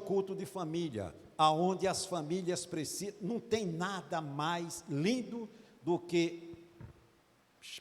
culto de família, aonde as famílias precisam, não tem nada mais lindo do que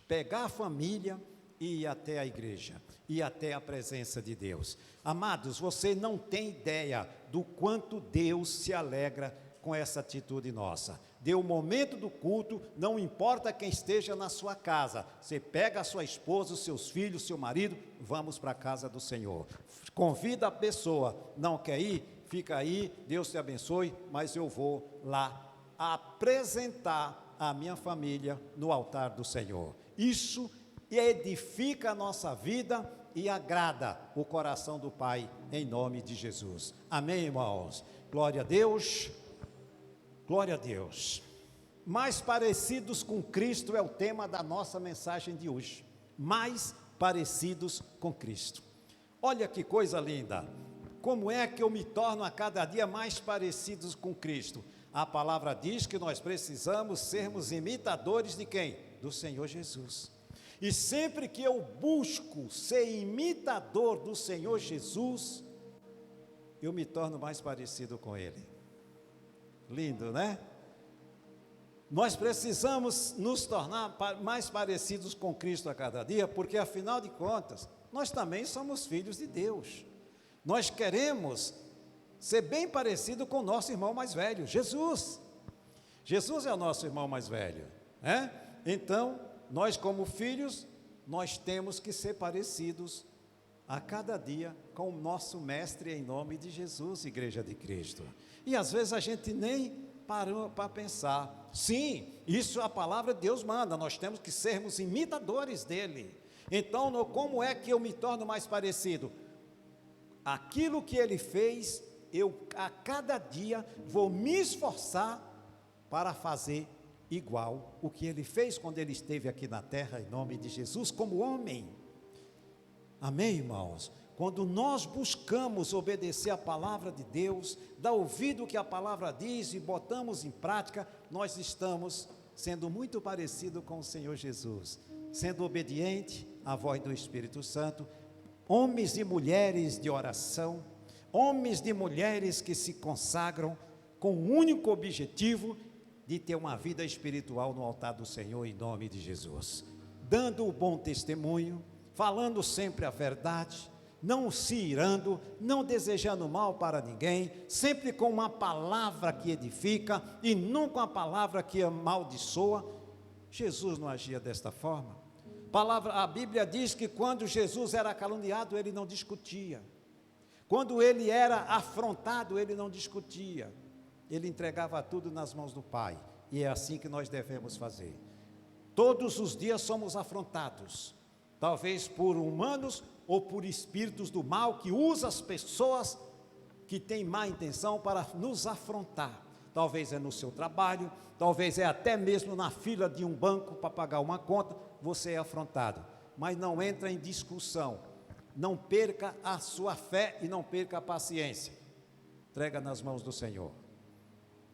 pegar a família e ir até a igreja, ir até a presença de Deus. Amados, você não tem ideia do quanto Deus se alegra com essa atitude nossa. Deu o momento do culto, não importa quem esteja na sua casa, você pega a sua esposa, os seus filhos, seu marido, vamos para a casa do Senhor. Convida a pessoa, não quer ir? Fica aí, Deus te abençoe, mas eu vou lá apresentar a minha família no altar do Senhor. Isso edifica a nossa vida e agrada o coração do Pai, em nome de Jesus. Amém, irmãos? Glória a Deus. Glória a Deus. Mais parecidos com Cristo é o tema da nossa mensagem de hoje. Mais parecidos com Cristo. Olha que coisa linda. Como é que eu me torno a cada dia mais parecidos com Cristo? A palavra diz que nós precisamos sermos imitadores de quem? Do Senhor Jesus. E sempre que eu busco ser imitador do Senhor Jesus, eu me torno mais parecido com Ele. Lindo, né? Nós precisamos nos tornar mais parecidos com Cristo a cada dia, porque afinal de contas, nós também somos filhos de Deus. Nós queremos ser bem parecido com o nosso irmão mais velho, Jesus. Jesus é o nosso irmão mais velho, né? Então, nós como filhos, nós temos que ser parecidos a cada dia com o nosso mestre em nome de Jesus, Igreja de Cristo. E às vezes a gente nem parou para pensar. Sim, isso a palavra de Deus manda, nós temos que sermos imitadores dele. Então, como é que eu me torno mais parecido? Aquilo que ele fez, eu a cada dia vou me esforçar para fazer igual o que ele fez quando ele esteve aqui na terra, em nome de Jesus, como homem. Amém, irmãos? Quando nós buscamos obedecer a palavra de Deus, dar ouvido ao que a palavra diz e botamos em prática, nós estamos sendo muito parecido com o Senhor Jesus, sendo obediente à voz do Espírito Santo, homens e mulheres de oração, homens e mulheres que se consagram com o único objetivo de ter uma vida espiritual no altar do Senhor, em nome de Jesus, dando o bom testemunho, falando sempre a verdade, não se irando, não desejando mal para ninguém, sempre com uma palavra que edifica e nunca uma palavra que amaldiçoa. Jesus não agia desta forma. A Bíblia diz que quando Jesus era caluniado, ele não discutia. Quando ele era afrontado, ele não discutia. Ele entregava tudo nas mãos do Pai. E é assim que nós devemos fazer. Todos os dias somos afrontados, talvez por humanos ou por espíritos do mal que usam as pessoas que têm má intenção para nos afrontar. Talvez é no seu trabalho, talvez é até mesmo na fila de um banco para pagar uma conta, você é afrontado. Mas não entra em discussão, não perca a sua fé e não perca a paciência. Entrega nas mãos do Senhor.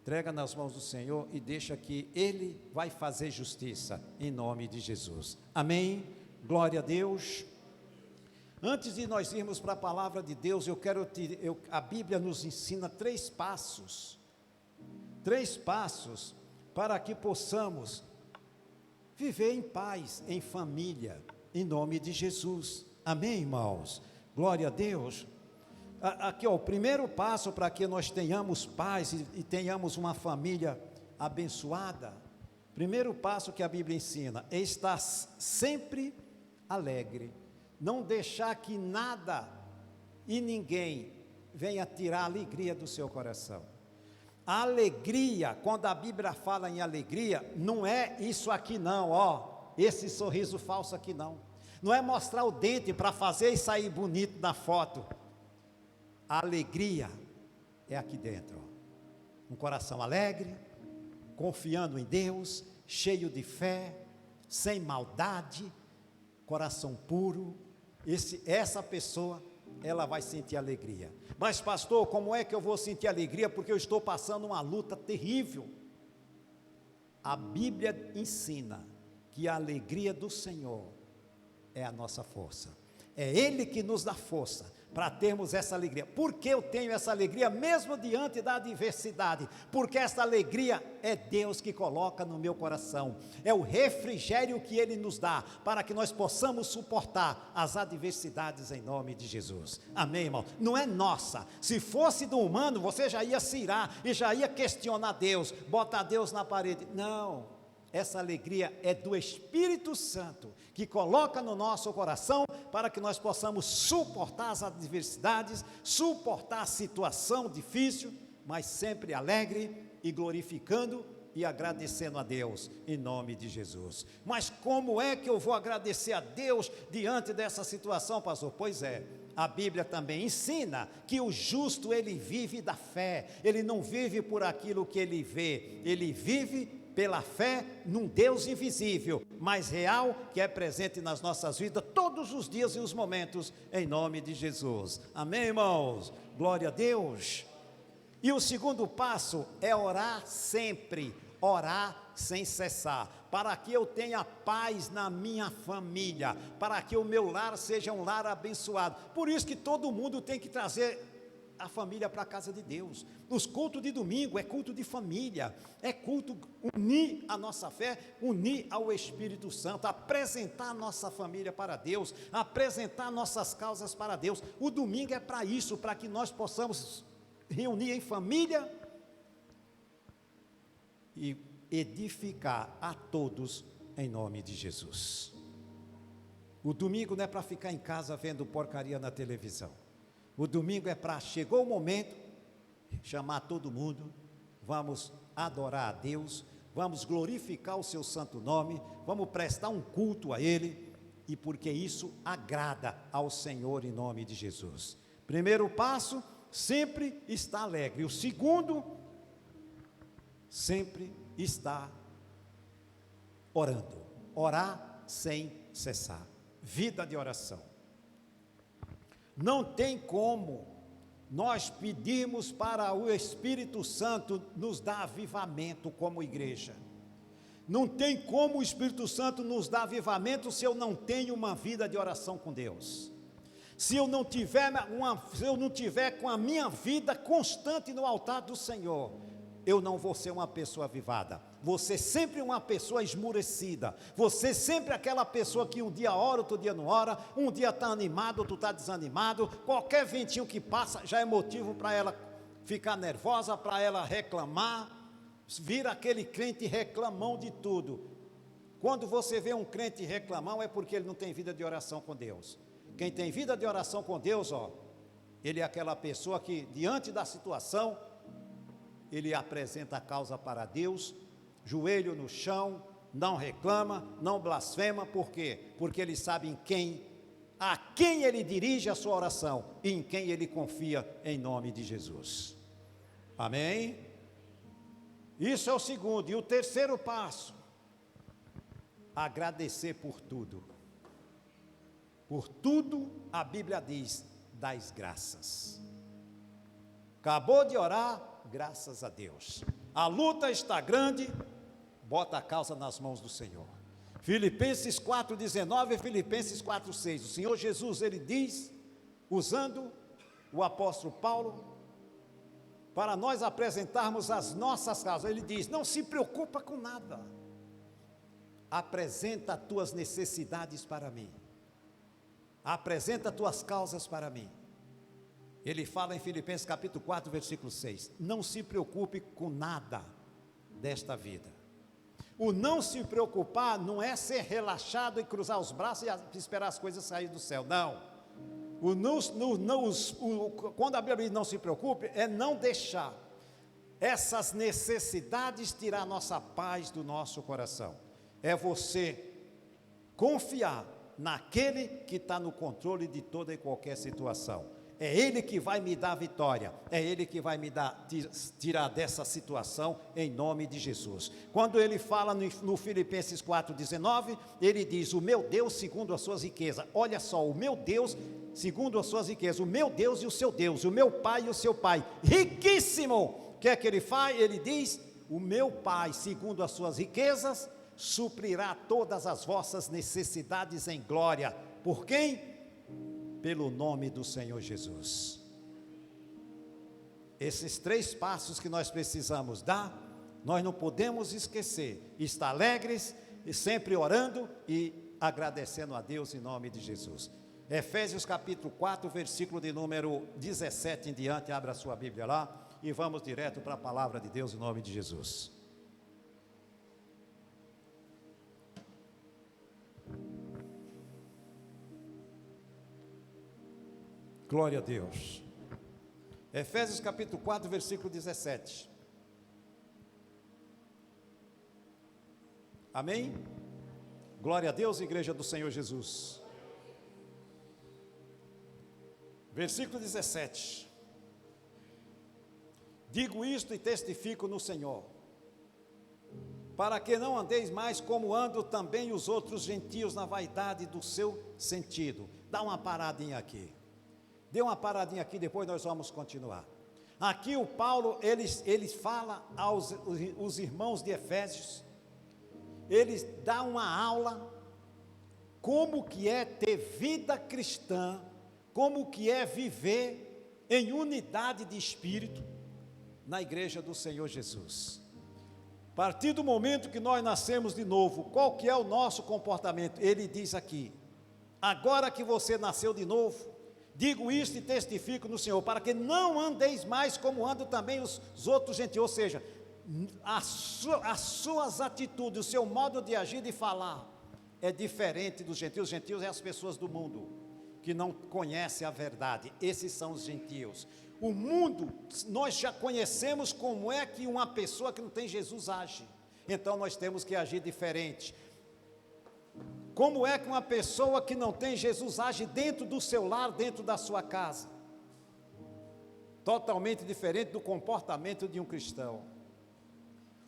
Entrega nas mãos do Senhor e deixa que Ele vai fazer justiça, em nome de Jesus. Amém? Glória a Deus. Antes de nós irmos para a palavra de Deus, a Bíblia nos ensina 3 passos. 3 passos para que possamos viver em paz, em família, em nome de Jesus. Amém, irmãos? Glória a Deus. Aqui, ó, o primeiro passo para que nós tenhamos paz e tenhamos uma família abençoada, primeiro passo que a Bíblia ensina é estar sempre alegre, não deixar que nada e ninguém venha tirar a alegria do seu coração. A alegria, quando a Bíblia fala em alegria, não é isso aqui não, ó, esse sorriso falso aqui não. Não é mostrar o dente para fazer e sair bonito na foto. A alegria é aqui dentro, ó. Um coração alegre, confiando em Deus, cheio de fé, sem maldade, coração puro. Essa pessoa, ela vai sentir alegria. Mas pastor, como é que eu vou sentir alegria? Porque eu estou passando uma luta terrível. A Bíblia ensina que a alegria do Senhor é a nossa força. É Ele que nos dá força para termos essa alegria. Por que eu tenho essa alegria mesmo diante da adversidade? Porque essa alegria é Deus que coloca no meu coração, é o refrigério que Ele nos dá, para que nós possamos suportar as adversidades em nome de Jesus. Amém, irmão? Não é nossa. Se fosse do humano, você já ia se irar e já ia questionar Deus, botar Deus na parede. Não. Essa alegria é do Espírito Santo, que coloca no nosso coração, para que nós possamos suportar as adversidades, suportar a situação difícil, mas sempre alegre e glorificando e agradecendo a Deus, em nome de Jesus. Mas como é que eu vou agradecer a Deus diante dessa situação, pastor? Pois é, a Bíblia também ensina que o justo, ele vive da fé, ele não vive por aquilo que ele vê, ele vive pela fé num Deus invisível, mas real, que é presente nas nossas vidas todos os dias e os momentos, em nome de Jesus. Amém, irmãos? Glória a Deus. E o segundo passo é orar sempre, orar sem cessar, para que eu tenha paz na minha família, para que o meu lar seja um lar abençoado. Por isso que todo mundo tem que trazer a família para a casa de Deus. Os cultos de domingo é culto de família, é culto unir a nossa fé, unir ao Espírito Santo, apresentar a nossa família para Deus, apresentar nossas causas para Deus. O domingo é para isso, para que nós possamos reunir em família e edificar a todos em nome de Jesus. O domingo não é para ficar em casa vendo porcaria na televisão. O domingo é para, chegou o momento, chamar todo mundo, vamos adorar a Deus, vamos glorificar o seu santo nome, vamos prestar um culto a Ele, e porque isso agrada ao Senhor em nome de Jesus. Primeiro passo, sempre está alegre. O segundo, sempre está orando. Orar sem cessar. Vida de oração. Não tem como nós pedirmos para o Espírito Santo nos dar avivamento como igreja. Não tem como o Espírito Santo nos dar avivamento se eu não tenho uma vida de oração com Deus. Se eu não tiver com a minha vida constante no altar do Senhor, eu não vou ser uma pessoa avivada. Vou ser sempre uma pessoa esmurecida. Você sempre aquela pessoa que um dia ora, outro dia não ora, um dia está animado, outro está desanimado. Qualquer ventinho que passa já é motivo para ela ficar nervosa, para ela reclamar. Vira aquele crente reclamão de tudo. Quando você vê um crente reclamão, é porque ele não tem vida de oração com Deus. Quem tem vida de oração com Deus, ele é aquela pessoa que, diante da situação, ele apresenta a causa para Deus, joelho no chão, não reclama, não blasfema. Por quê? Porque ele sabe a quem ele dirige a sua oração e em quem ele confia, em nome de Jesus. Amém? Isso é o segundo. E o terceiro passo, agradecer por tudo. Por tudo, a Bíblia diz, dais graças. Acabou de orar, graças a Deus. A luta está grande, bota a causa nas mãos do Senhor. Filipenses 4,19 e Filipenses 4,6. O Senhor Jesus, ele diz, usando o apóstolo Paulo, para nós apresentarmos as nossas causas. Ele diz, não se preocupa com nada. Apresenta as tuas necessidades para mim. Apresenta as tuas causas para mim. Ele fala em Filipenses capítulo 4, versículo 6, não se preocupe com nada desta vida. O não se preocupar não é ser relaxado e cruzar os braços e esperar as coisas saírem do céu, não. Quando a Bíblia diz não se preocupe, é não deixar essas necessidades tirar a nossa paz do nosso coração. É você confiar naquele que está no controle de toda e qualquer situação. É Ele que vai me dar vitória, é Ele que vai me tirar dessa situação, em nome de Jesus. Quando ele fala no Filipenses 4,19, ele diz, o meu Deus segundo as suas riquezas. Olha só, o meu Deus segundo as suas riquezas, o meu Deus e o seu Deus, o meu Pai e o seu Pai, riquíssimo. O que é que ele faz? Ele diz, o meu Pai segundo as suas riquezas, suprirá todas as vossas necessidades em glória. Por quem? pelo nome do Senhor Jesus. Esses 3 passos que nós precisamos dar, nós não podemos esquecer: estar alegres e sempre orando e agradecendo a Deus em nome de Jesus. Efésios capítulo 4, versículo de número 17 em diante, abra a sua Bíblia lá e vamos direto para a palavra de Deus em nome de Jesus. Glória a Deus. Efésios capítulo 4, versículo 17. Amém? Glória a Deus, igreja do Senhor Jesus. Versículo 17. Digo isto e testifico no Senhor, para que não andeis mais como andam também os outros gentios na vaidade do seu sentido. Dá uma paradinha aqui. Dê uma paradinha aqui, depois nós vamos continuar. Aqui o Paulo, ele fala aos os irmãos de Efésios, ele dá uma aula como que é ter vida cristã, como que é viver em unidade de espírito na igreja do Senhor Jesus. A partir do momento que nós nascemos de novo, qual que é o nosso comportamento? Ele diz aqui: agora que você nasceu de novo, digo isto e testifico no Senhor, para que não andeis mais como andam também os outros gentios, ou seja, as suas atitudes, o seu modo de agir e de falar é diferente dos gentios. Os gentios é as pessoas do mundo, que não conhecem a verdade, esses são os gentios. O mundo, nós já conhecemos como é que uma pessoa que não tem Jesus age, então nós temos que agir diferente. Como é que uma pessoa que não tem Jesus age dentro do seu lar, dentro da sua casa? Totalmente diferente do comportamento de um cristão.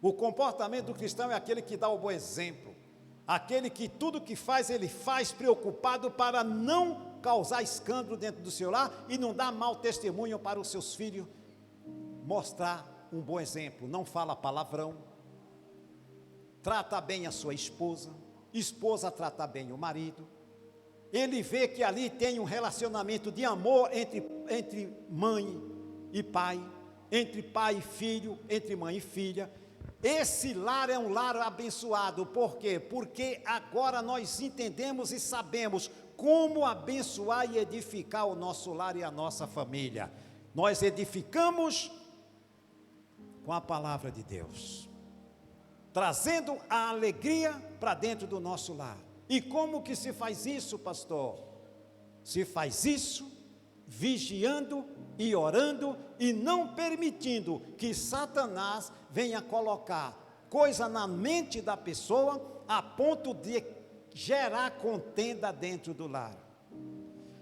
O comportamento do cristão é aquele que dá o bom exemplo, aquele que tudo que faz, ele faz preocupado para não causar escândalo dentro do seu lar e não dar mau testemunho para os seus filhos, mostrar um bom exemplo. Não fala palavrão, trata bem a sua esposa trata bem o marido, ele vê que ali tem um relacionamento de amor entre mãe e pai, entre pai e filho, entre mãe e filha. Esse lar é um lar abençoado. Por quê? Porque agora nós entendemos e sabemos como abençoar e edificar o nosso lar e a nossa família. Nós edificamos com a palavra de Deus, trazendo a alegria para dentro do nosso lar. E como que se faz isso, pastor? Se faz isso vigiando e orando e não permitindo que Satanás venha colocar coisa na mente da pessoa a ponto de gerar contenda dentro do lar.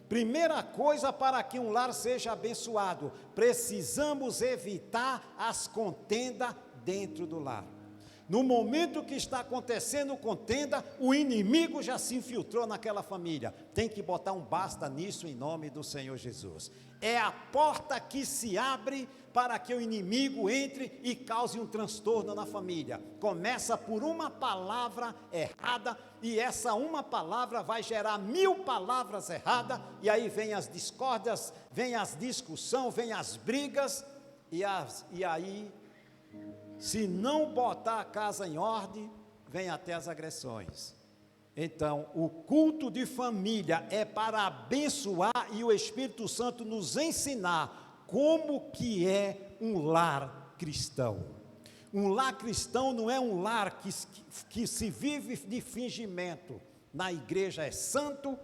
Primeira coisa, para que um lar seja abençoado, precisamos evitar as contendas dentro do lar. No momento que está acontecendo contenda, o inimigo já se infiltrou naquela família. Tem que botar um basta nisso em nome do Senhor Jesus. É a porta que se abre para que o inimigo entre e cause um transtorno na família. Começa por uma palavra errada e essa uma palavra vai gerar 1000 palavras erradas e aí vem as discórdias, vem as discussões, vem as brigas e aí, se não botar a casa em ordem, vem até as agressões. Então, o culto de família é para abençoar e o Espírito Santo nos ensinar como que é um lar cristão. Um lar cristão não é um lar que se vive de fingimento. Na igreja é santo,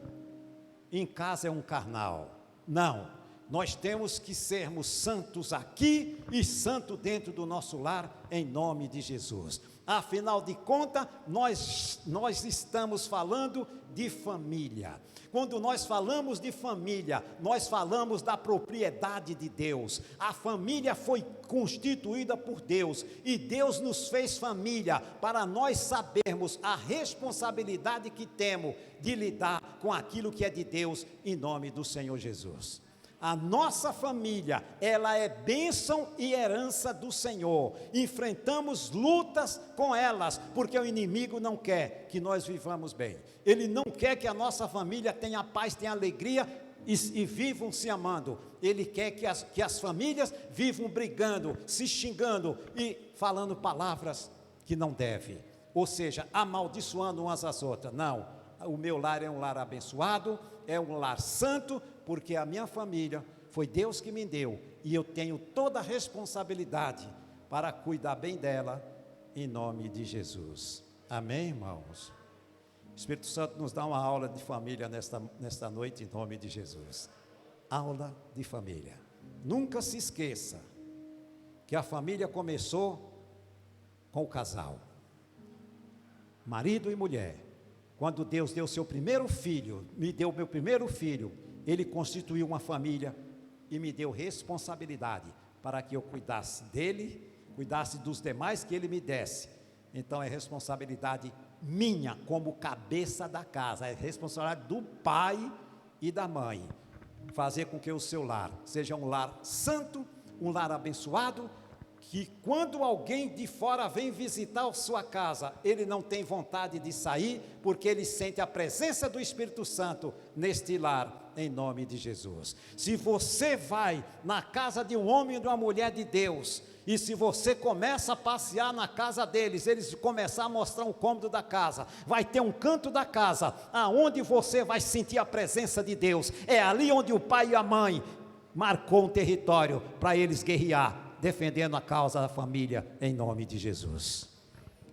em casa é um carnal. Não. Nós temos que sermos santos aqui e santo dentro do nosso lar, em nome de Jesus. Afinal de contas, nós estamos falando de família. Quando nós falamos de família, nós falamos da propriedade de Deus. A família foi constituída por Deus e Deus nos fez família para nós sabermos a responsabilidade que temos de lidar com aquilo que é de Deus, em nome do Senhor Jesus. A nossa família, ela é bênção e herança do Senhor. Enfrentamos lutas com elas, porque o inimigo não quer que nós vivamos bem. Ele não quer que a nossa família tenha paz, tenha alegria, e vivam se amando. Ele quer que as famílias vivam brigando, se xingando e falando palavras que não devem. Ou seja, amaldiçoando umas às outras. Não, o meu lar é um lar abençoado, é um lar santo, porque a minha família foi Deus que me deu, e eu tenho toda a responsabilidade para cuidar bem dela, em nome de Jesus. Amém, irmãos? O Espírito Santo nos dá uma aula de família nesta noite, em nome de Jesus. Aula de família. Nunca se esqueça que a família começou com o casal, marido e mulher. Quando Deus deu seu primeiro filho, me deu meu primeiro filho, Ele constituiu uma família e me deu responsabilidade para que eu cuidasse dele, cuidasse dos demais que Ele me desse. Então é responsabilidade minha como cabeça da casa, é responsabilidade do pai e da mãe, fazer com que o seu lar seja um lar santo, um lar abençoado, que quando alguém de fora vem visitar a sua casa, ele não tem vontade de sair, porque ele sente a presença do Espírito Santo neste lar, em nome de Jesus. Se você vai na casa de um homem ou de uma mulher de Deus, e se você começa a passear na casa deles, eles começar a mostrar um cômodo da casa, vai ter um canto da casa, aonde você vai sentir a presença de Deus, é ali onde o pai e a mãe marcou um território para eles guerrear, defendendo a causa da família, em nome de Jesus.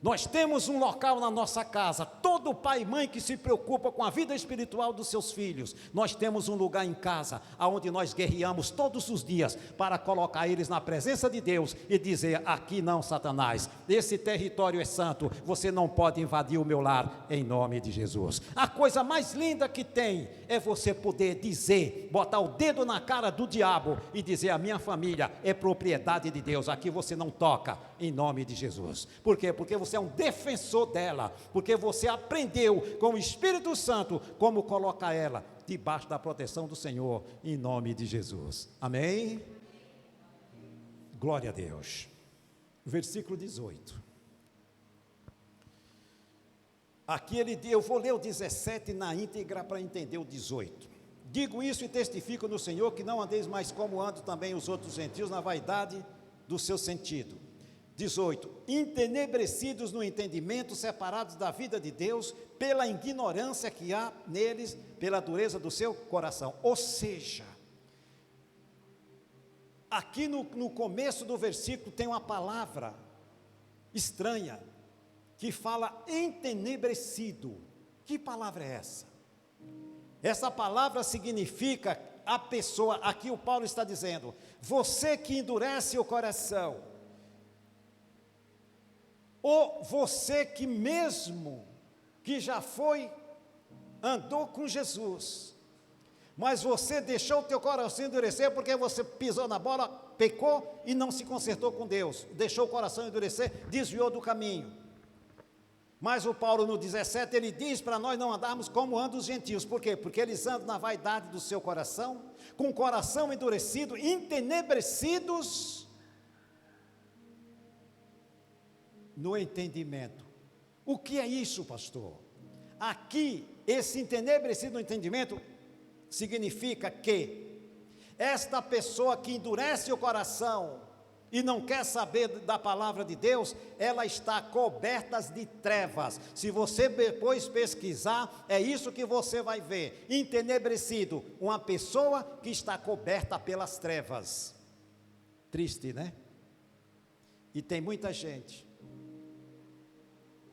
Nós temos um local na nossa casa, todo pai e mãe que se preocupa com a vida espiritual dos seus filhos, nós temos um lugar em casa, onde nós guerreamos todos os dias, para colocar eles na presença de Deus, e dizer, aqui não, Satanás, esse território é santo, você não pode invadir o meu lar, em nome de Jesus. A coisa mais linda que tem, é você poder dizer, botar o dedo na cara do diabo, e dizer, a minha família é propriedade de Deus, aqui você não toca, em nome de Jesus. Por quê? Porque você é um defensor dela, porque você aprendeu com o Espírito Santo como colocar ela debaixo da proteção do Senhor, em nome de Jesus. Amém? Glória a Deus. Versículo 18. Aqui eu vou ler o 17 na íntegra para entender o 18. Digo isso e testifico no Senhor que não andeis mais como andam também os outros gentios na vaidade do seu sentido. 18, entenebrecidos no entendimento, separados da vida de Deus, pela ignorância que há neles, pela dureza do seu coração. Ou seja, aqui no começo do versículo tem uma palavra estranha, que fala entenebrecido. Que palavra é essa? Essa palavra significa a pessoa, aqui o Paulo está dizendo, você que endurece o coração, ou você que mesmo que já andou com Jesus, mas você deixou o teu coração endurecer porque você pisou na bola, pecou e não se consertou com Deus, deixou o coração endurecer, desviou do caminho. Mas o Paulo no 17, ele diz para nós não andarmos como andam os gentios. Por quê? Porque eles andam na vaidade do seu coração, com o coração endurecido, entenebrecidos no entendimento. O que é isso, pastor? Aqui, esse entenebrecido no entendimento, significa que esta pessoa que endurece o coração e não quer saber da palavra de Deus, ela está coberta de trevas. Se você depois pesquisar, é isso que você vai ver, entenebrecido, uma pessoa que está coberta pelas trevas. Triste, né? E tem muita gente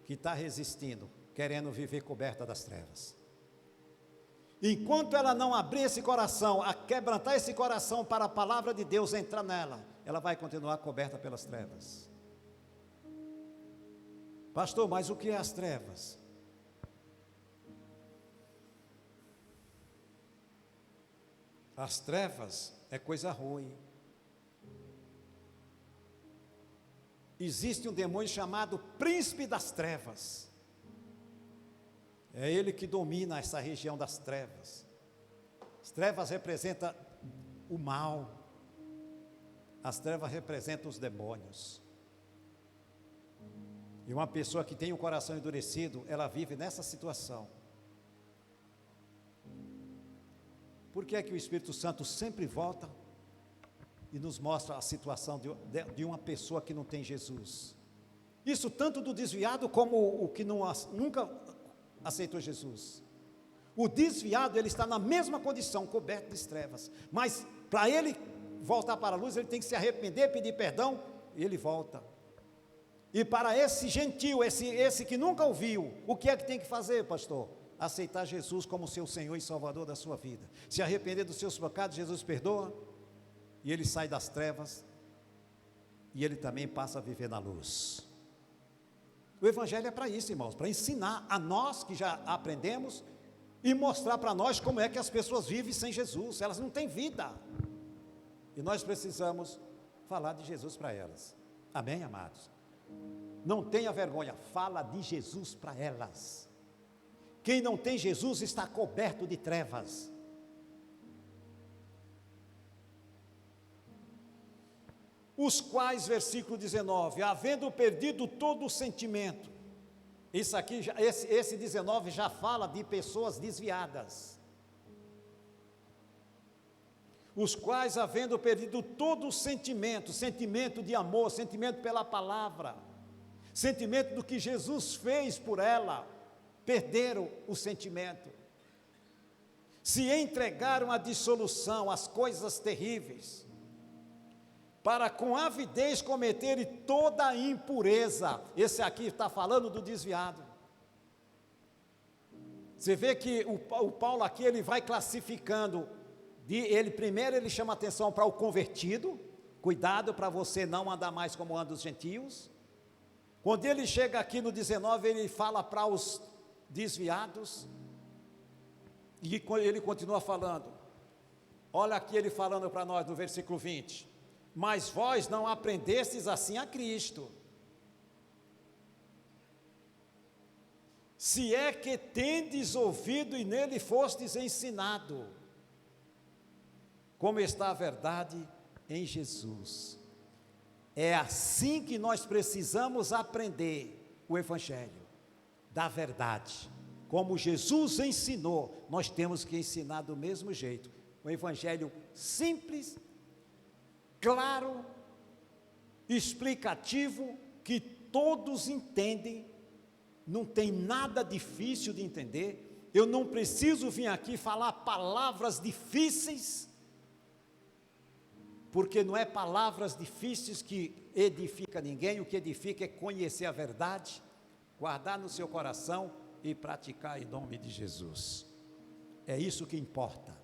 que está resistindo, querendo viver coberta das trevas. Enquanto ela não abrir esse coração, a quebrantar esse coração para a palavra de Deus entrar nela, ela vai continuar coberta pelas trevas. Pastor, mas o que é as trevas? As trevas é coisa ruim. Existe um demônio chamado príncipe das trevas. É ele que domina essa região das trevas. As trevas representam o mal. As trevas representam os demônios. E uma pessoa que tem o coração endurecido, ela vive nessa situação. Por que é que o Espírito Santo sempre volta e nos mostra a situação de uma pessoa que não tem Jesus? Isso tanto do desviado como o que nunca aceitou Jesus. O desviado, ele está na mesma condição, coberto de trevas, mas para ele voltar para a luz, ele tem que se arrepender, pedir perdão, e ele volta. E para esse gentio, esse que nunca ouviu, o que é que tem que fazer, pastor? Aceitar Jesus como seu Senhor e Salvador da sua vida, se arrepender dos seus pecados, Jesus perdoa, e ele sai das trevas, e ele também passa a viver na luz. O Evangelho é para isso, irmãos, para ensinar a nós que já aprendemos, e mostrar para nós como é que as pessoas vivem sem Jesus, elas não têm vida, e nós precisamos falar de Jesus para elas, amém, amados? Não tenha vergonha, fala de Jesus para elas. Quem não tem Jesus está coberto de trevas. Os quais, versículo 19, havendo perdido todo o sentimento. Isso aqui, esse 19 já fala de pessoas desviadas. Os quais, havendo perdido todo o sentimento, sentimento de amor, sentimento pela palavra, sentimento do que Jesus fez por ela, perderam o sentimento, se entregaram à dissolução, às coisas terríveis, para com avidez cometerem toda a impureza. Esse aqui está falando do desviado. Você vê que o Paulo aqui, ele vai classificando, primeiro ele chama atenção para o convertido, cuidado para você não andar mais como andam os gentios. Quando ele chega aqui no 19, ele fala para os desviados, e ele continua falando, olha aqui ele falando para nós no versículo 20, mas vós não aprendestes assim a Cristo, se é que tendes ouvido e nele fostes ensinado, como está a verdade em Jesus. É assim que nós precisamos aprender o Evangelho, da verdade, como Jesus ensinou, nós temos que ensinar do mesmo jeito, um Evangelho simples, claro, explicativo, que todos entendem, não tem nada difícil de entender, eu não preciso vir aqui falar palavras difíceis, porque não é palavras difíceis que edifica ninguém, o que edifica é conhecer a verdade, guardar no seu coração e praticar em nome de Jesus. É isso que importa.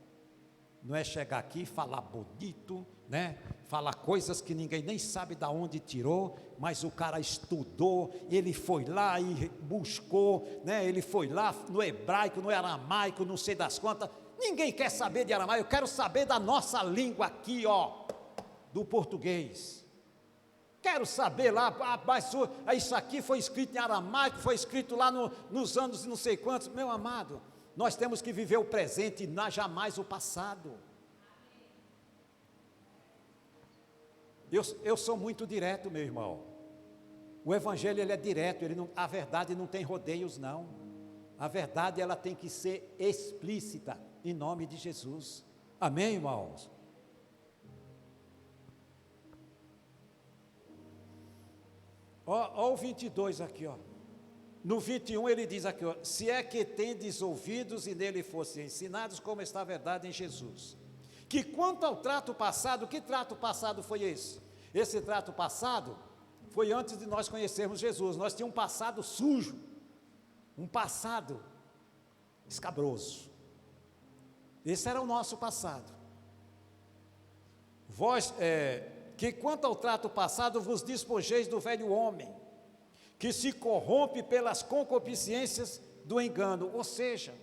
Não é chegar aqui e falar bonito, né? Falar coisas que ninguém nem sabe de onde tirou, mas o cara estudou, ele foi lá e buscou, né? Ele foi lá no hebraico, no aramaico, não sei das quantas. Ninguém quer saber de aramaico, eu quero saber da nossa língua aqui, ó, do português. Quero saber lá, mas isso aqui foi escrito em aramaico, foi escrito lá nos anos não sei quantos. Meu amado, nós temos que viver o presente e jamais o passado. Eu sou muito direto, meu irmão. O Evangelho, ele é direto, a verdade não tem rodeios, não. A verdade, ela tem que ser explícita, em nome de Jesus. Amém, irmãos? Ó o 22 aqui, ó. No 21 ele diz aqui, ó, se é que tendes ouvidos e nele fossem ensinados, como está a verdade em Jesus. Que quanto ao trato passado, que trato passado foi esse? Esse trato passado foi antes de nós conhecermos Jesus. Nós tínhamos um passado sujo, um passado escabroso. Esse era o nosso passado. Vós, que quanto ao trato passado vos despojeis do velho homem, que se corrompe pelas concupiscências do engano. Ou seja,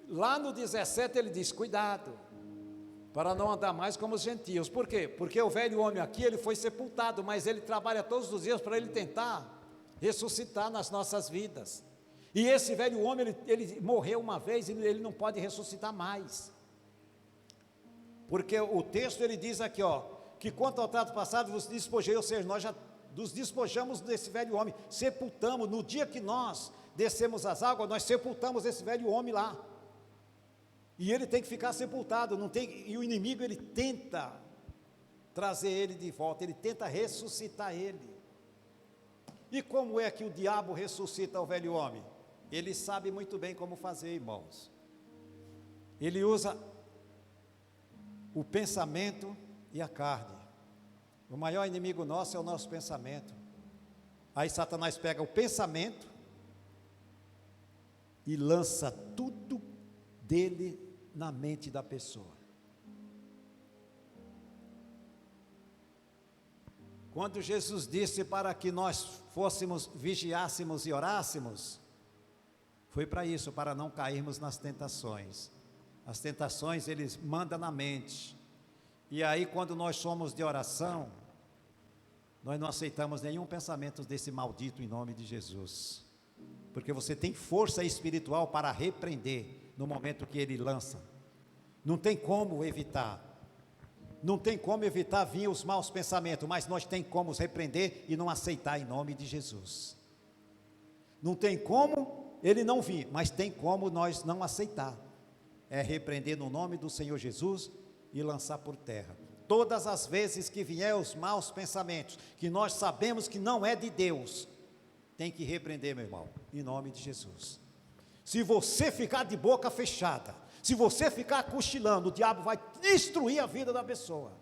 lá no 17 ele diz, cuidado, para não andar mais como os gentios. Por quê? Porque o velho homem aqui, ele foi sepultado, mas ele trabalha todos os dias para ele tentar ressuscitar nas nossas vidas. E esse velho homem, ele morreu uma vez e ele não pode ressuscitar mais. Porque o texto ele diz aqui, ó, que quanto ao trato passado vos despojei, ou seja, nós já nos despojamos desse velho homem, sepultamos, no dia que nós descemos as águas, nós sepultamos esse velho homem lá, E ele tem que ficar sepultado, não tem, e o inimigo ele tenta trazer ele de volta, ele tenta ressuscitar ele. E como é que o diabo ressuscita o velho homem? Ele sabe muito bem como fazer, irmãos. Ele usa o pensamento e a carne. O maior inimigo nosso é o nosso pensamento. Aí Satanás pega o pensamento e lança tudo dele na mente da pessoa. Quando Jesus disse para que nós fôssemos, vigiássemos e orássemos, foi para isso, para não cairmos nas tentações. As tentações ele manda na mente. E aí quando nós somos de oração, nós não aceitamos nenhum pensamento desse maldito em nome de Jesus. Porque você tem força espiritual para repreender no momento que ele lança. Não tem como evitar. Não tem como evitar vir os maus pensamentos, mas nós tem como os repreender e não aceitar em nome de Jesus. Não tem como ele não vir, mas tem como nós não aceitar. É repreender no nome do Senhor Jesus e lançar por terra. Todas as vezes que vier os maus pensamentos, que nós sabemos que não é de Deus, tem que repreender, meu irmão, em nome de Jesus. Se você ficar de boca fechada, se você ficar cochilando, o diabo vai destruir a vida da pessoa.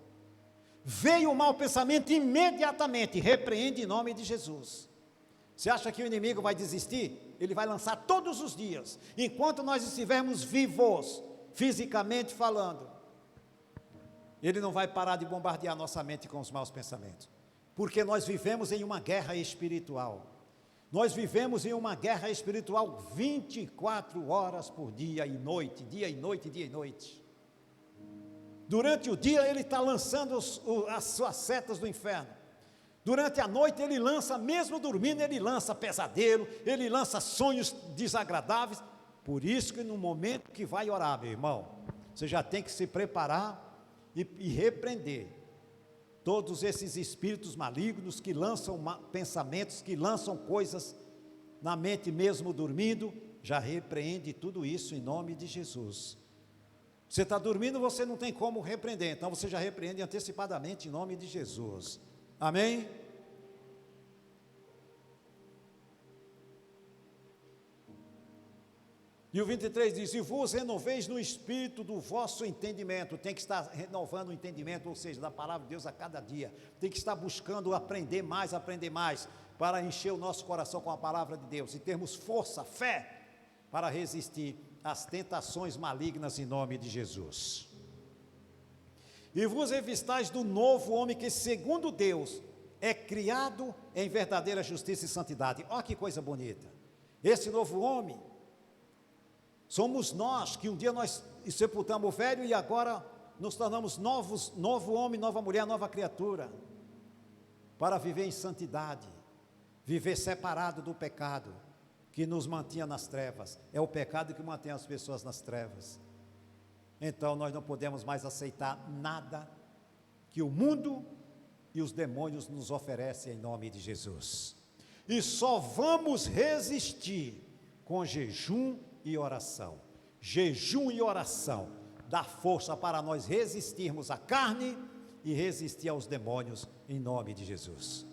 Veio o mau pensamento, imediatamente repreende em nome de Jesus. Você acha que o inimigo vai desistir? Ele vai lançar todos os dias, enquanto nós estivermos vivos, fisicamente falando. Ele não vai parar de bombardear nossa mente com os maus pensamentos, porque nós vivemos em uma guerra espiritual. Nós vivemos em uma guerra espiritual 24 horas por dia e noite, dia e noite, dia e noite. Durante o dia ele está lançando as suas setas do inferno. Durante a noite ele lança, mesmo dormindo, ele lança pesadelo, ele lança sonhos desagradáveis. Por isso que no momento que vai orar, meu irmão, você já tem que se preparar e repreender todos esses espíritos malignos que lançam pensamentos, que lançam coisas na mente mesmo dormindo. Já repreende tudo isso em nome de Jesus. Você está dormindo, você não tem como repreender, então você já repreende antecipadamente em nome de Jesus. Amém? E o 23 diz: e vos renoveis no espírito do vosso entendimento. Tem que estar renovando o entendimento, ou seja, da palavra de Deus a cada dia. Tem que estar buscando aprender mais, para encher o nosso coração com a palavra de Deus, e termos força, fé, para resistir às tentações malignas em nome de Jesus. E vos revistais do novo homem que, segundo Deus, é criado em verdadeira justiça e santidade. Olha que coisa bonita. Esse novo homem somos nós, que um dia nós sepultamos o velho e agora nos tornamos novo homem, nova mulher, nova criatura, para viver em santidade, viver separado do pecado, que nos mantinha nas trevas. É o pecado que mantém as pessoas nas trevas. Então nós não podemos mais aceitar nada que o mundo e os demônios nos oferecem em nome de Jesus. E só vamos resistir com jejum e oração. Jejum e oração dá força para nós resistirmos à carne e resistir aos demônios em nome de Jesus.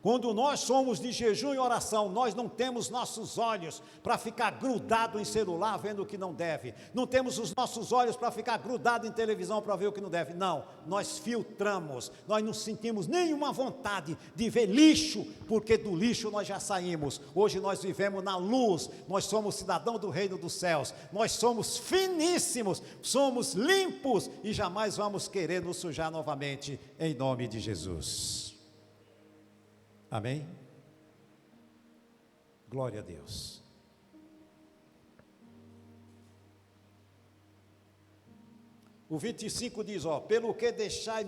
Quando nós somos de jejum e oração, nós não temos nossos olhos para ficar grudado em celular vendo o que não deve, não temos os nossos olhos para ficar grudado em televisão para ver o que não deve, não, nós filtramos, nós não sentimos nenhuma vontade de ver lixo, porque do lixo nós já saímos. Hoje nós vivemos na luz, nós somos cidadão do reino dos céus, nós somos finíssimos, somos limpos e jamais vamos querer nos sujar novamente em nome de Jesus. Amém? Glória a Deus. O 25 diz, pelo que deixai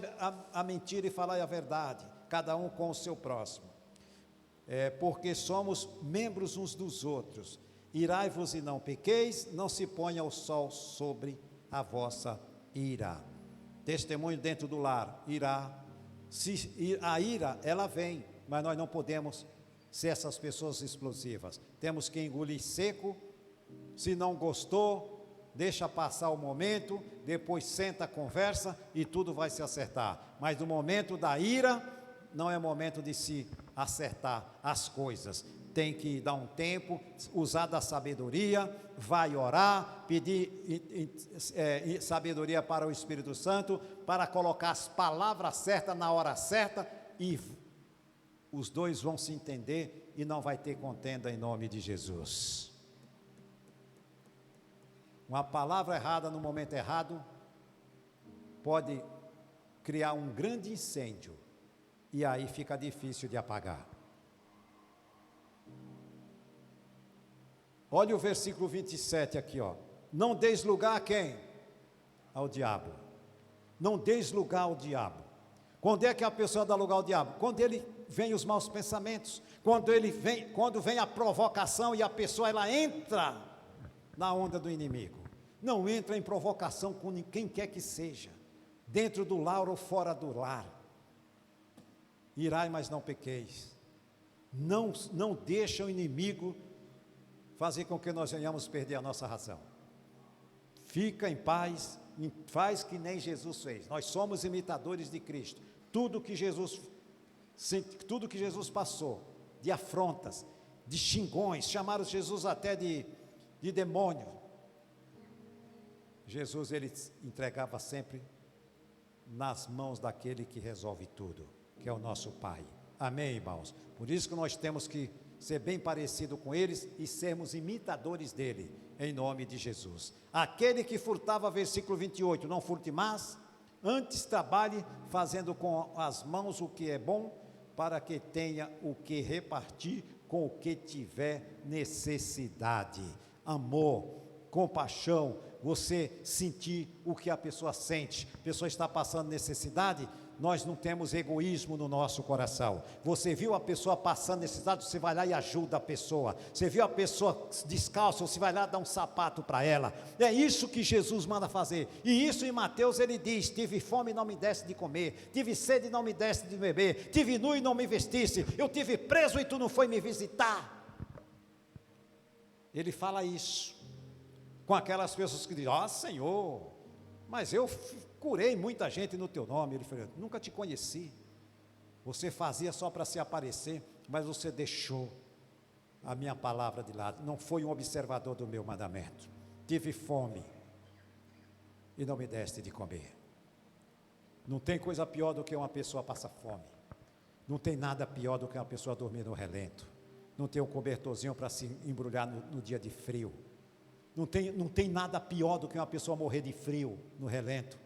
a mentira e falai a verdade, cada um com o seu próximo, porque somos membros uns dos outros. Irai-vos e não pequeis, não se ponha o sol sobre a vossa ira. Testemunho dentro do lar, irá. A ira, ela vem, mas nós não podemos ser essas pessoas explosivas. Temos que engolir seco. Se não gostou, deixa passar o momento, depois senta, conversa e tudo vai se acertar. Mas no momento da ira, não é momento de se acertar as coisas. Tem que dar um tempo, usar da sabedoria, vai orar, pedir sabedoria para o Espírito Santo, para colocar as palavras certas na hora certa, e os dois vão se entender e não vai ter contenda em nome de Jesus. Uma palavra errada no momento errado pode criar um grande incêndio, e aí fica difícil de apagar. Olha o versículo 27 aqui, ó. Não deis lugar a quem? Ao diabo. Não deis lugar ao diabo. Quando é que a pessoa dá lugar ao diabo? Quando ele vem os maus pensamentos, quando vem a provocação e a pessoa ela entra na onda do inimigo. Não entra em provocação com quem quer que seja, dentro do lar ou fora do lar. Irai, mas não pequeis. Não deixa o inimigo fazer com que nós venhamos perder a nossa razão. Fica em paz, faz que nem Jesus fez. Nós somos imitadores de Cristo. Tudo que Jesus passou, de afrontas, de xingões, chamaram Jesus até de demônio. Jesus, ele entregava sempre nas mãos daquele que resolve tudo, que é o nosso Pai. Amém, irmãos? Por isso que nós temos que ser bem parecido com eles e sermos imitadores dele, em nome de Jesus. Aquele que furtava, versículo 28, não furte mais, antes trabalhe fazendo com as mãos o que é bom, para que tenha o que repartir com o que tiver necessidade. Amor, compaixão, você sentir o que a pessoa sente. A pessoa está passando necessidade, nós não temos egoísmo no nosso coração. Você viu a pessoa passando necessidade, você vai lá e ajuda a pessoa. Você viu a pessoa descalça, você vai lá dar um sapato para ela. É isso que Jesus manda fazer. E isso em Mateus ele diz: tive fome e não me deste de comer, tive sede e não me deste de beber, tive nu e não me vestiste, eu tive preso e tu não foi me visitar. Ele fala isso com aquelas pessoas que dizem: ah, Senhor, mas eu curei muita gente no teu nome. Ele falou: nunca te conheci, você fazia só para se aparecer, mas você deixou a minha palavra de lado, não foi um observador do meu mandamento. Tive fome e não me deste de comer. Não tem coisa pior do que uma pessoa passar fome, não tem nada pior do que uma pessoa dormir no relento, não ter um cobertorzinho para se embrulhar no dia de frio. Não tem nada pior do que uma pessoa morrer de frio no relento.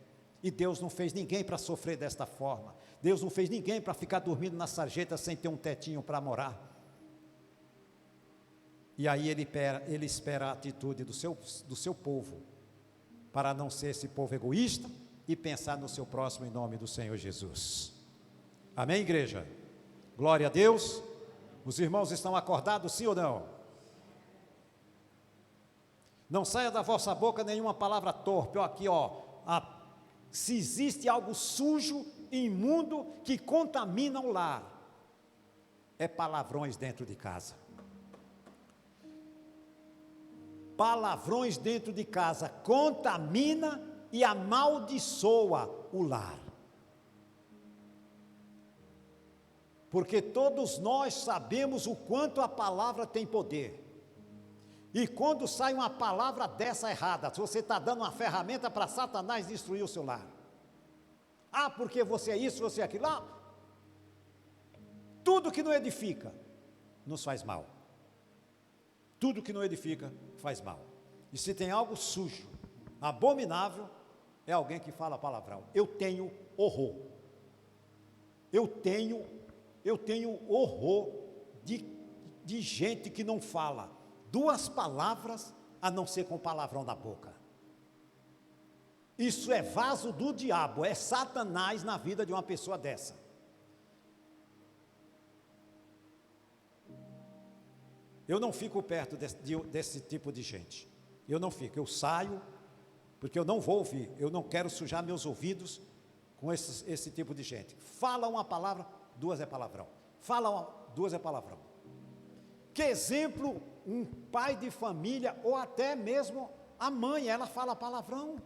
E Deus não fez ninguém para sofrer desta forma. Deus não fez ninguém para ficar dormindo na sarjeta sem ter um tetinho para morar. E aí ele espera a atitude do seu povo, para não ser esse povo egoísta e pensar no seu próximo em nome do Senhor Jesus. Amém, igreja? Glória a Deus. Os irmãos estão acordados, sim ou não? Não saia da vossa boca nenhuma palavra torpe. Ó, aqui, ó, se existe algo sujo e imundo que contamina o lar, é palavrões dentro de casa. Palavrões dentro de casa contamina e amaldiçoa o lar. Porque todos nós sabemos o quanto a palavra tem poder. E quando sai uma palavra dessa errada, se você está dando uma ferramenta para Satanás destruir o seu lar. Ah, porque você é isso, você é aquilo. Ah, tudo que não edifica nos faz mal. Tudo que não edifica faz mal. E se tem algo sujo, abominável, é alguém que fala palavrão. Eu tenho horror. Eu tenho horror de gente que não fala duas palavras, a não ser com palavrão na boca. Isso é vaso do diabo, é Satanás na vida de uma pessoa dessa. Eu não fico perto desse tipo de gente. Eu não fico, eu saio, porque eu não vou ouvir, eu não quero sujar meus ouvidos com esse tipo de gente. Fala uma palavra, duas é palavrão. Duas é palavrão. Que exemplo um pai de família, ou até mesmo A mãe, ela fala palavrão.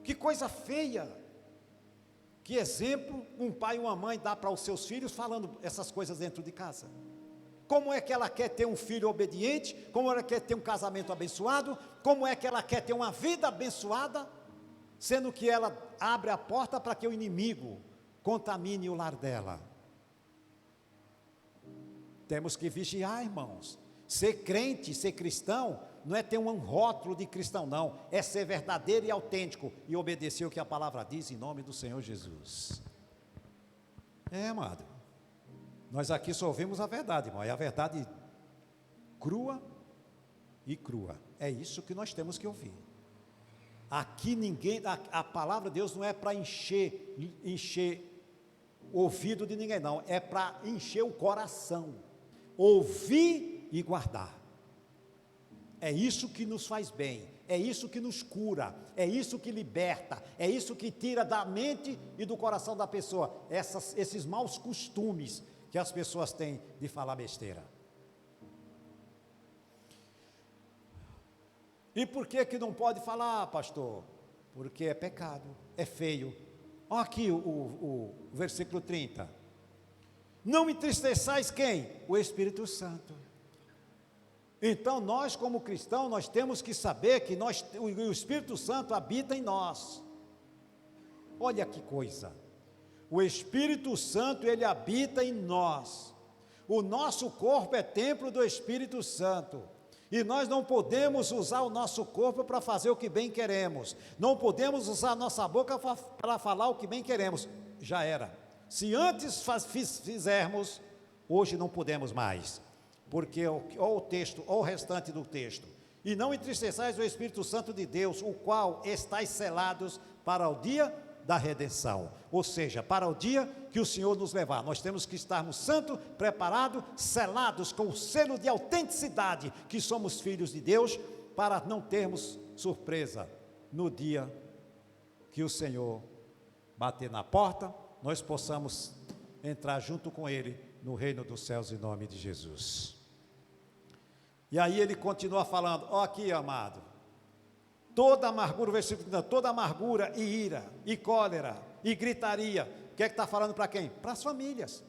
Que coisa feia. Que exemplo um pai e uma mãe dá para os seus filhos falando essas coisas dentro de casa. Como é que ela quer ter um filho obediente? Como ela quer ter um casamento abençoado? Como é que ela quer ter uma vida abençoada? Sendo que ela abre a porta para que o inimigo contamine o lar dela. Temos que vigiar, irmãos. Ser crente, ser cristão, não é ter um rótulo de cristão, não. É ser verdadeiro e autêntico e obedecer o que a palavra diz em nome do Senhor Jesus. Amado. Nós aqui só ouvimos a verdade, irmão. É a verdade crua e crua. É isso que nós temos que ouvir. Aqui ninguém, a palavra de Deus não é para encher o ouvido de ninguém, não. É para encher o coração. Ouvir e guardar. É isso que nos faz bem, é isso que nos cura, é isso que liberta, é isso que tira da mente e do coração da pessoa esses maus costumes que as pessoas têm de falar besteira. E por que não pode falar, pastor? Porque é pecado, é feio. Olha aqui o versículo 30. Não entristeçais quem? O Espírito Santo. Então nós como cristãos, nós temos que saber que o Espírito Santo habita em nós. Olha que coisa. O Espírito Santo, ele habita em nós. O nosso corpo é templo do Espírito Santo. E nós não podemos usar o nosso corpo para fazer o que bem queremos. Não podemos usar a nossa boca para falar o que bem queremos. Já era. Se antes fizermos, hoje não podemos mais. Porque olha o texto, olha o restante do texto. E não entristeçais o Espírito Santo de Deus, o qual estáis selados para o dia da redenção. Ou seja, para o dia que o Senhor nos levar. Nós temos que estarmos santos, preparados, selados com o selo de autenticidade, que somos filhos de Deus, para não termos surpresa no dia que o Senhor bater na porta, nós possamos entrar junto com Ele no reino dos céus em nome de Jesus. E aí ele continua falando, ó aqui, amado, toda amargura, versículo 30, toda amargura e ira, e cólera, e gritaria, o que é que está falando para quem? Para as famílias,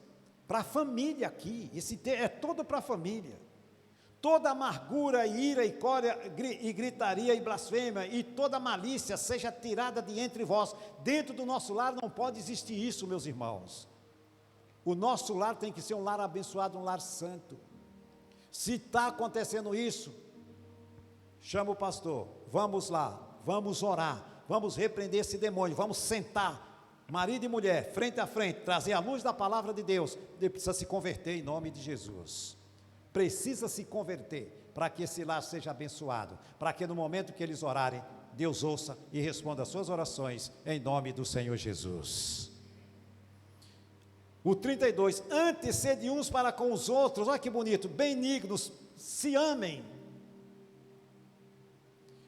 para a família aqui, esse é todo para a família. Toda amargura, ira, e cólera, e gritaria, e blasfêmia, e toda malícia seja tirada de entre vós. Dentro do nosso lar não pode existir isso, meus irmãos. O nosso lar tem que ser um lar abençoado, um lar santo. Se está acontecendo isso, chama o pastor, vamos lá, vamos orar, vamos repreender esse demônio, vamos sentar, marido e mulher, frente a frente, trazer a luz da palavra de Deus. Ele precisa se converter em nome de Jesus. Precisa se converter para que esse lar seja abençoado, para que no momento que eles orarem, Deus ouça e responda as suas orações em nome do Senhor Jesus. O 32, antes sede uns para com os outros, olha que bonito, benignos, se amem,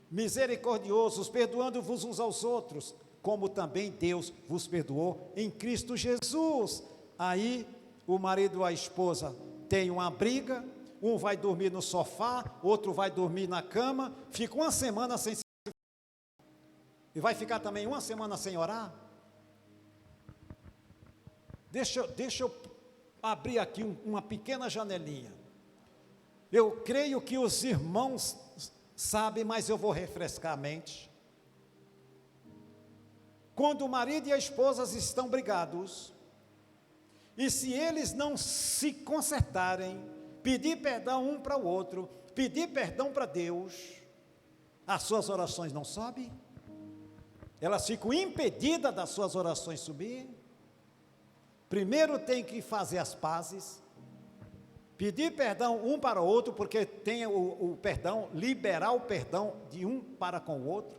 misericordiosos, perdoando-vos uns aos outros, como também Deus vos perdoou em Cristo Jesus. Aí o marido e a esposa têm uma briga, um vai dormir no sofá, outro vai dormir na cama, fica uma semana sem se... E vai ficar também uma semana sem orar? Deixa eu abrir aqui uma pequena janelinha. Eu creio que os irmãos sabem, mas eu vou refrescar a mente. Quando o marido e a esposa estão brigados, e se eles não se consertarem, pedir perdão um para o outro, pedir perdão para Deus, as suas orações não sobem? Elas ficam impedidas das suas orações subir? Primeiro tem que fazer as pazes, pedir perdão um para o outro, porque tem o perdão, liberar o perdão de um para com o outro,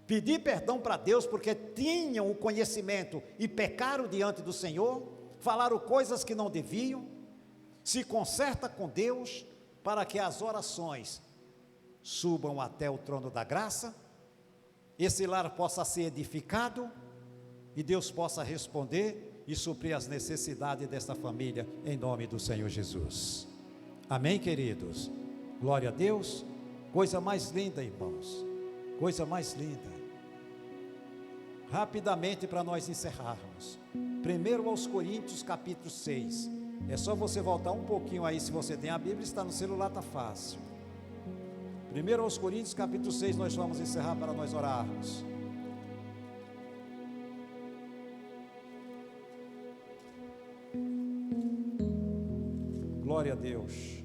pedir perdão para Deus, porque tinham o conhecimento e pecaram diante do Senhor, falaram coisas que não deviam, se conserta com Deus, para que as orações subam até o trono da graça, esse lar possa ser edificado, e Deus possa responder, e suprir as necessidades desta família, em nome do Senhor Jesus. Amém, queridos? Glória a Deus. Coisa mais linda, irmãos, coisa mais linda. Rapidamente, para nós encerrarmos, 1 aos Coríntios capítulo 6, é só você voltar um pouquinho aí, se você tem a Bíblia, está no celular, está fácil. 1 aos Coríntios capítulo 6, nós vamos encerrar para nós orarmos. Glória a Deus.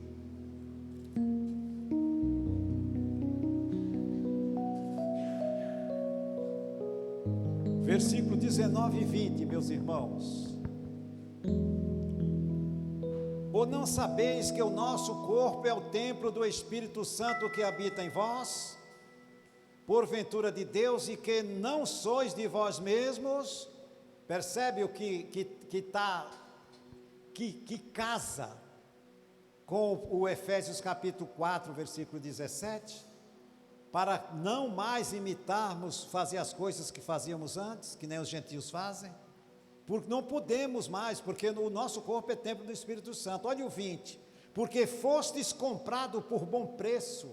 Versículo 19 e 20, meus irmãos. Ou não sabeis que o nosso corpo é o templo do Espírito Santo que habita em vós, porventura de Deus, e que não sois de vós mesmos? Percebe o que casa com o Efésios capítulo 4, versículo 17? Para não mais imitarmos, fazer as coisas que fazíamos antes, que nem os gentios fazem, porque não podemos mais, porque o nosso corpo é templo do Espírito Santo. Olha o 20, porque fostes comprado por bom preço.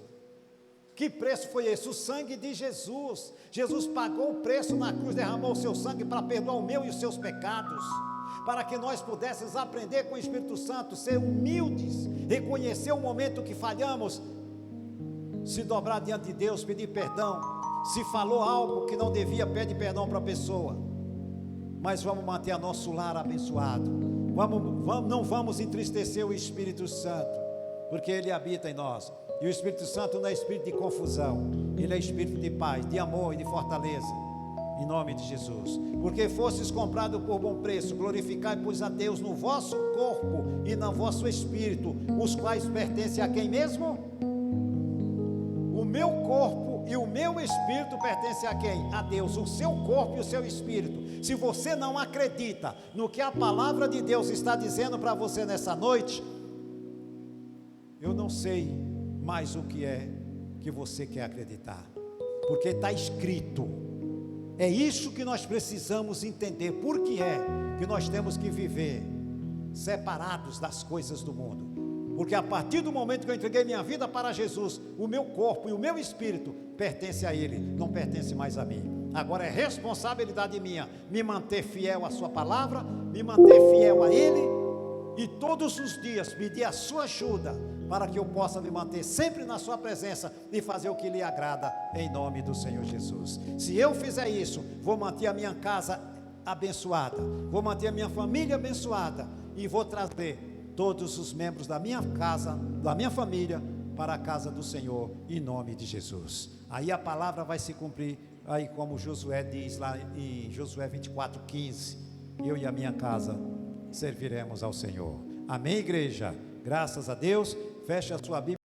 Que preço foi esse? O sangue de Jesus. Jesus pagou o preço na cruz, derramou o seu sangue para perdoar o meu e os seus pecados, para que nós pudéssemos aprender com o Espírito Santo, ser humildes, reconhecer o momento que falhamos, se dobrar diante de Deus, pedir perdão. Se falou algo que não devia, pede perdão para a pessoa. Mas vamos manter nosso lar abençoado. Não vamos entristecer o Espírito Santo, porque Ele habita em nós. E o Espírito Santo não é espírito de confusão, Ele é espírito de paz, de amor e de fortaleza. Em nome de Jesus. Porque fostes comprado por bom preço, glorificai, pois, a Deus no vosso corpo e no vosso espírito, os quais pertencem a quem mesmo? O meu corpo e o meu espírito pertencem a quem? A Deus. O seu corpo e o seu espírito. Se você não acredita no que a palavra de Deus está dizendo para você nessa noite, eu não sei mais o que é que você quer acreditar, porque está escrito. É isso que nós precisamos entender. Por que é que nós temos que viver separados das coisas do mundo? Porque a partir do momento que eu entreguei minha vida para Jesus, o meu corpo e o meu espírito pertence a Ele, não pertence mais a mim. Agora é responsabilidade minha me manter fiel à sua palavra, me manter fiel a Ele, e todos os dias pedir a sua ajuda, para que eu possa me manter sempre na sua presença e fazer o que lhe agrada, em nome do Senhor Jesus. Se eu fizer isso, vou manter a minha casa abençoada, vou manter a minha família abençoada, e vou trazer todos os membros da minha casa, da minha família, para a casa do Senhor, em nome de Jesus. Aí a palavra vai se cumprir, aí como Josué diz lá em Josué 24:15, eu e a minha casa serviremos ao Senhor. Amém, igreja? Graças a Deus. Feche a sua Bíblia.